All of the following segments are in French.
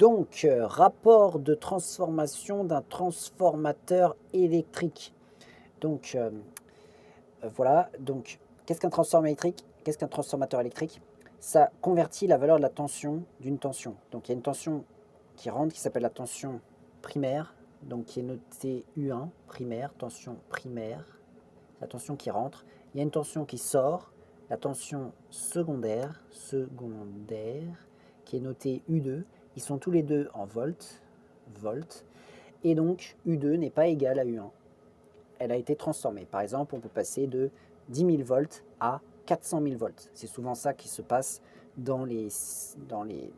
Donc, rapport de transformation d'un transformateur électrique. Donc, voilà. Donc, qu'est-ce qu'un transformateur électrique? Qu'est-ce qu'un transformateur électrique? Ça convertit la valeur de la tension d'une tension. Donc, il y a une tension qui rentre qui s'appelle la tension primaire, donc qui est notée U1, primaire, tension primaire, la tension qui rentre. Il y a une tension qui sort, la tension secondaire, qui est notée U2. Ils sont tous les deux en volts, et donc U2 n'est pas égal à U1. Elle a été transformée. Par exemple, on peut passer de 10 000 volts à 400 000 volts. C'est souvent ça qui se passe dans les, dans les,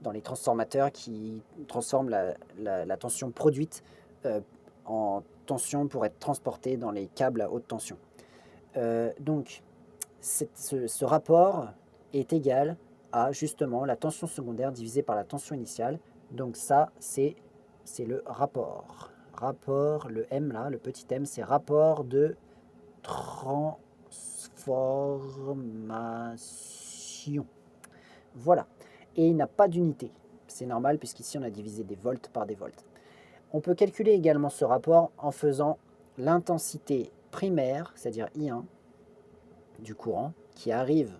dans les transformateurs qui transforment la tension produite en tension pour être transportée dans les câbles à haute tension. Donc, ce rapport est égal à justement la tension secondaire divisée par la tension initiale. Donc ça, c'est le rapport. Rapport, le M là, le petit M, c'est rapport de transformation. Voilà. Et il n'a pas d'unité. C'est normal puisqu'ici on a divisé des volts par des volts. On peut calculer également ce rapport en faisant l'intensité primaire, c'est-à-dire I1, du courant qui arrive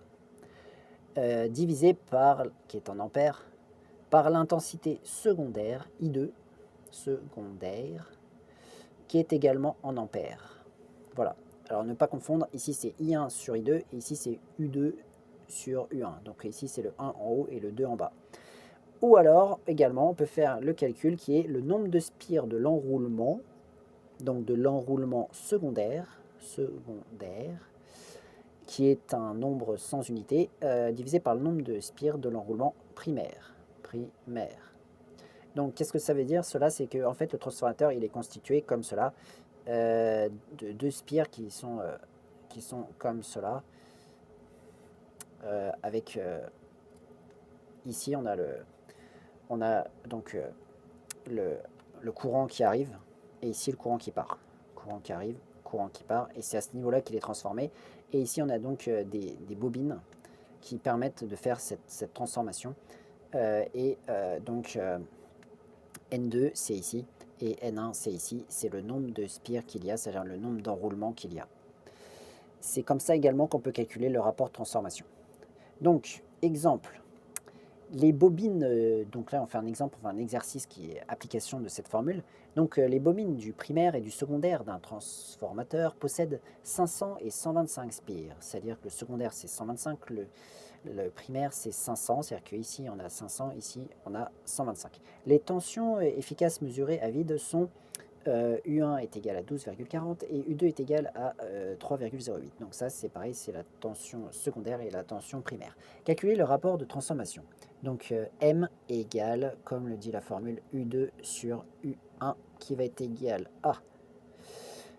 divisé par, qui est en ampères, par l'intensité secondaire, I2, secondaire, qui est également en ampères. Voilà. Alors ne pas confondre, ici c'est I1 sur I2, et ici c'est U2 sur U1. Donc ici c'est le 1 en haut et le 2 en bas. Ou alors, également, on peut faire le calcul qui est le nombre de spires de l'enroulement, donc de l'enroulement secondaire, qui est un nombre sans unité, divisé par le nombre de spires de l'enroulement primaire. Donc, qu'est-ce que ça veut dire? Cela, c'est que en fait, le transformateur, il est constitué comme cela, de deux spires qui sont comme cela, avec ici, on a donc le courant qui arrive, et ici, le courant qui part. Courant qui arrive, courant qui part, et c'est à ce niveau-là qu'il est transformé. Et ici, on a donc des bobines qui permettent de faire cette transformation. Donc N2 c'est ici et N1 c'est ici, c'est le nombre de spires qu'il y a, c'est-à-dire le nombre d'enroulements qu'il y a. C'est comme ça également qu'on peut calculer le rapport de transformation. Donc, exemple, les bobines, donc là on fait un exemple, on fait un exercice qui est application de cette formule. Donc les bobines du primaire et du secondaire d'un transformateur possèdent 500 et 125 spires, c'est-à-dire que le secondaire c'est 125, le primaire c'est 500, c'est-à-dire qu'ici on a 500, ici on a 125. Les tensions efficaces mesurées à vide sont U1 est égal à 12,40 et U2 est égal à 3,08. Donc ça c'est pareil, c'est la tension secondaire et la tension primaire. Calculer le rapport de transformation. Donc M égale, comme le dit la formule, U2 sur U1 qui va être égal à...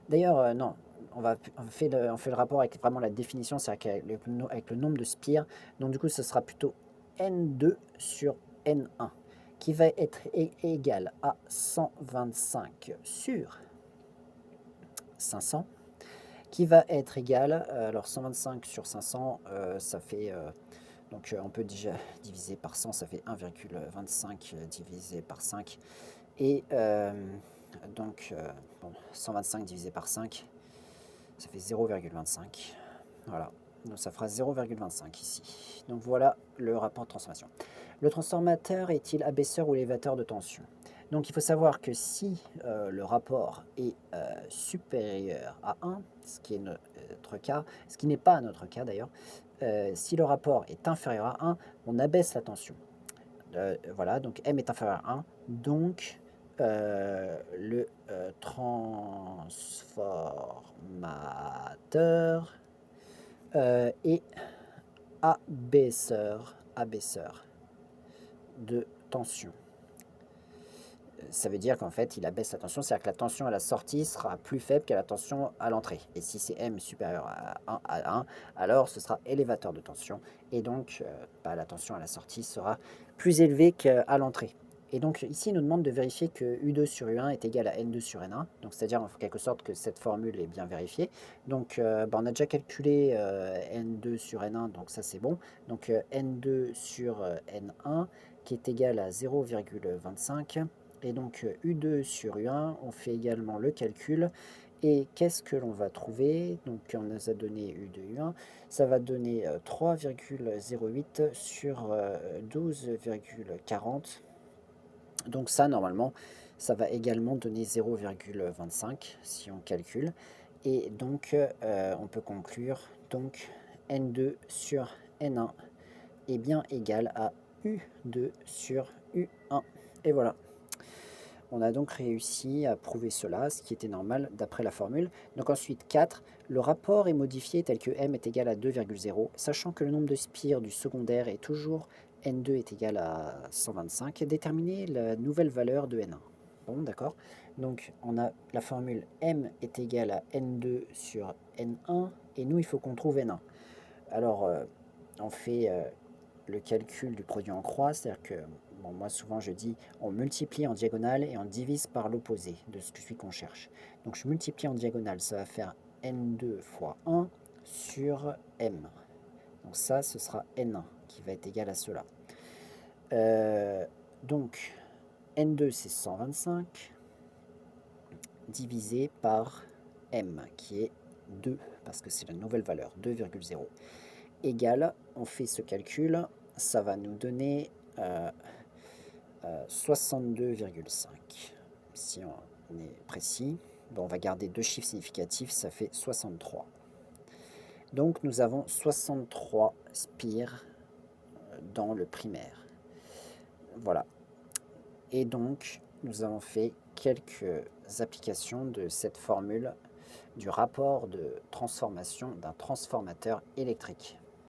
D'ailleurs, non, on fait le rapport avec vraiment la définition, c'est-à-dire avec le nombre de spires. Donc du coup, ce sera plutôt N2 sur N1 qui va être égal à 125 sur 500, qui va être égal, alors 125 sur 500, ça fait, donc on peut déjà diviser par 100, ça fait 1,25 divisé par 5, et donc bon, 125 divisé par 5, ça fait 0,25, voilà, donc ça fera 0,25 ici. Donc voilà le rapport de transformation. Le transformateur est-il abaisseur ou élévateur de tension? Donc il faut savoir que si le rapport est supérieur à 1, ce qui est notre cas, ce qui n'est pas notre cas d'ailleurs, si le rapport est inférieur à 1, on abaisse la tension. Voilà, donc M est inférieur à 1, donc le transformateur est abaisseur de tension. Ça veut dire qu'en fait, il abaisse la tension, c'est-à-dire que la tension à la sortie sera plus faible qu'à la tension à l'entrée. Et si c'est M supérieur à 1, alors ce sera élévateur de tension. Et donc, la tension à la sortie sera plus élevée qu'à l'entrée. Et donc ici, il nous demande de vérifier que U2 sur U1 est égal à N2 sur N1. Donc c'est-à-dire en quelque sorte que cette formule est bien vérifiée. Donc on a déjà calculé N2 sur N1, donc ça c'est bon. Donc N2 sur N1 qui est égal à 0,25. Et donc U2 sur U1, on fait également le calcul. Et qu'est-ce que l'on va trouver? Donc on nous a donné U2, U1, ça va donner 3,08 sur 12,40. Donc ça, normalement, ça va également donner 0,25 si on calcule. Et donc, on peut conclure, donc N2 sur N1 est bien égal à U2 sur U1. Et voilà. On a donc réussi à prouver cela, ce qui était normal d'après la formule. Donc ensuite, 4. Le rapport est modifié tel que m est égal à 2,0, sachant que le nombre de spires du secondaire est toujours n2 est égal à 125. Déterminer la nouvelle valeur de n1. Bon, d'accord. Donc on a la formule m est égal à n2 sur n1, et nous, il faut qu'on trouve n1. Alors, on fait le calcul du produit en croix, c'est-à-dire que, bon, moi souvent je dis, on multiplie en diagonale et on divise par l'opposé de celui qu'on cherche. Donc je multiplie en diagonale, ça va faire n2 fois 1 sur m. Donc ça, ce sera n1 qui va être égal à cela. Donc n2 c'est 125 divisé par m qui est 2, parce que c'est la nouvelle valeur, 2,0. Égale, on fait ce calcul, ça va nous donner 62,5. Si on est précis, bon, on va garder deux chiffres significatifs, ça fait 63. Donc nous avons 63 spires dans le primaire. Voilà. Et donc nous avons fait quelques applications de cette formule du rapport de transformation d'un transformateur électrique.